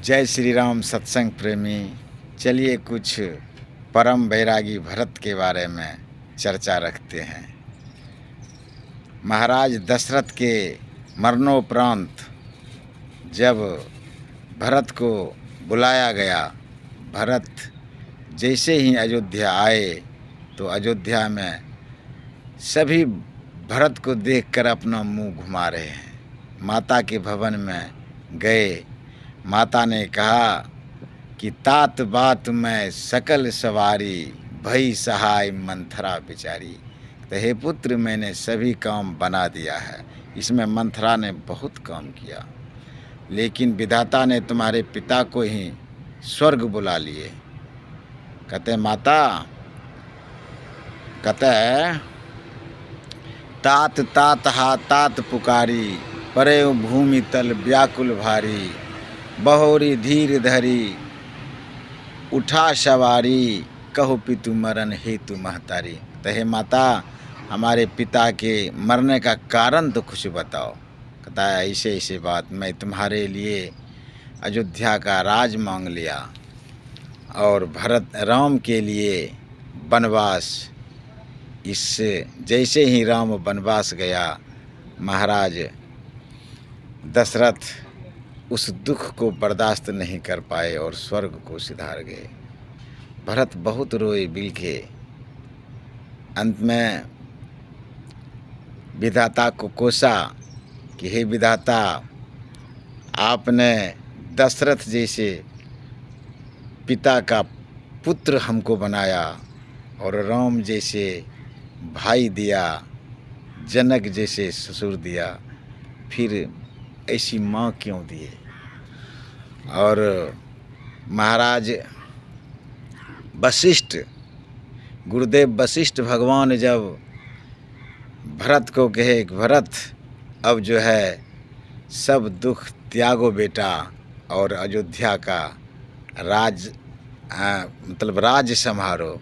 जय श्री राम सत्संग प्रेमी। चलिए कुछ परम बैरागी भरत के बारे में चर्चा रखते हैं। महाराज दशरथ के मरणोपरांत जब भरत को बुलाया गया, भरत जैसे ही अयोध्या आए तो अयोध्या में सभी भरत को देखकर अपना मुंह घुमा रहे हैं। माता के भवन में गए, माता ने कहा कि तात बात में सकल सवारी, भई सहाय मंथरा बिचारी। तो हे पुत्र, मैंने सभी काम बना दिया है। इसमें मंथरा ने बहुत काम किया, लेकिन विधाता ने तुम्हारे पिता को ही स्वर्ग बुला लिए। कहते माता, कहते तात तात हा तात पुकारी, परे भूमि तल व्याकुल भारी, बहोरी धीर धरी उठा सवारी, कहो पितु मरण हेतु महतारी। तो हे माता, हमारे पिता के मरने का कारण तो कुछ बताओ। कहता है ऐसे ऐसे बात, मैं तुम्हारे लिए अयोध्या का राज मांग लिया और भरत राम के लिए वनवास। इससे जैसे ही राम वनवास गया, महाराज दशरथ उस दुख को बर्दाश्त नहीं कर पाए और स्वर्ग को सिधार गए। भरत बहुत रोए बिलखे। अंत में विधाता को कोसा कि हे विधाता, आपने दशरथ जैसे पिता का पुत्र हमको बनाया और राम जैसे भाई दिया, जनक जैसे ससुर दिया, फिर ऐसी माँ क्यों दिए। और महाराज वशिष्ठ, गुरुदेव वशिष्ठ भगवान जब भरत को कहे कि भरत अब जो है सब दुख त्यागो बेटा और अयोध्या का राज मतलब राज्य संभालो।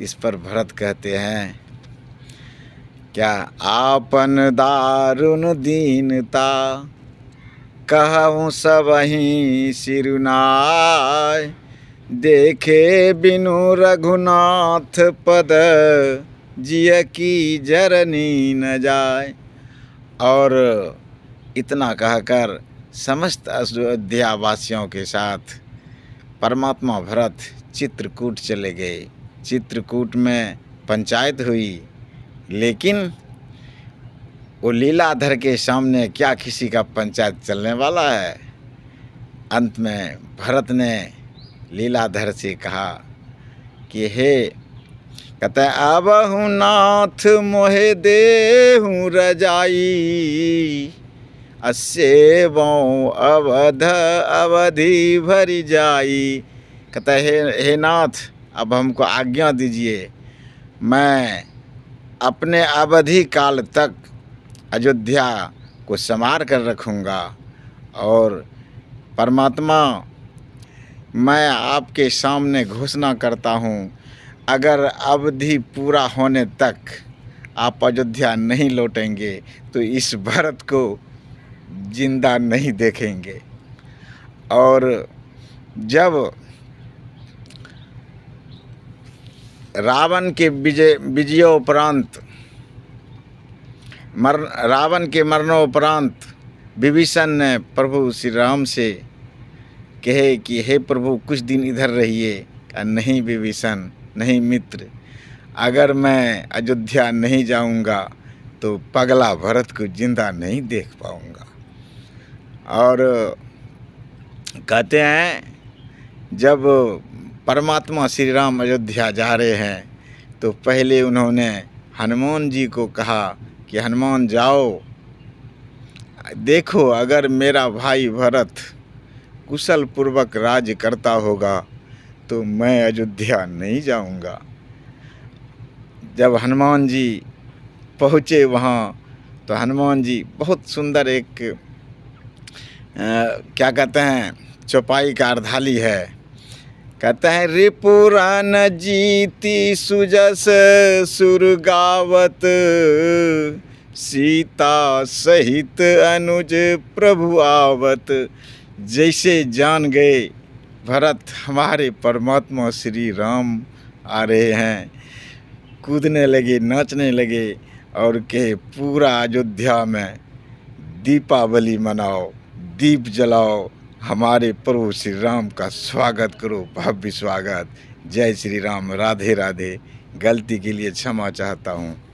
इस पर भरत कहते हैं क्या, आपन दारुण दीनता, कहूँ सबहीं सिरुनाय, देखे बिनु रघुनाथ पद, जिय की जरनी न जाय। और इतना कहकर समस्त अयोध्या वासियों के साथ परमात्मा भरत चित्रकूट चले गए। चित्रकूट में पंचायत हुई, लेकिन वो लीलाधर के सामने क्या किसी का पंचायत चलने वाला है। अंत में भरत ने लीलाधर से कहा कि हे, कहते हैं अबहु नाथ मोहे देहु रजाई, अस्सेवों अवध अवधि भरी जाई। कहते हैं हे नाथ, अब हमको आज्ञा दीजिए, मैं अपने अवधि काल तक अयोध्या को संवार कर रखूँगा। और परमात्मा, मैं आपके सामने घोषणा करता हूँ, अगर अवधि पूरा होने तक आप अयोध्या नहीं लौटेंगे तो इस भरत को जिंदा नहीं देखेंगे। और जब रावण के विजयोपरांत रावण के मरणोपरांत विभीषण ने प्रभु श्री राम से कहे कि हे प्रभु, कुछ दिन इधर रहिए। नहीं विभीषण, नहीं मित्र, अगर मैं अयोध्या नहीं जाऊंगा तो पगला भरत को जिंदा नहीं देख पाऊंगा। और कहते हैं जब परमात्मा श्री राम अयोध्या जा रहे हैं तो पहले उन्होंने हनुमान जी को कहा कि हनुमान जाओ, देखो अगर मेरा भाई भरत कुशल पूर्वक राज्य करता होगा तो मैं अयोध्या नहीं जाऊंगा। जब हनुमान जी पहुँचे वहाँ तो हनुमान जी बहुत सुंदर एक क्या कहते हैं, चौपाई का अर्धाली है। कहते हैं रिपुरान जीती सुजस सुर गावत, सीता सहित अनुज प्रभु आवत। जैसे जान गए भरत हमारे परमात्मा श्री राम आ रहे हैं। कूदने लगे, नाचने लगे और कहे पूरा अयोध्या में दीपावली मनाओ, दीप जलाओ, हमारे प्रभु श्री राम का स्वागत करो, भव्य स्वागत। जय श्री राम, राधे राधे। गलती के लिए क्षमा चाहता हूँ।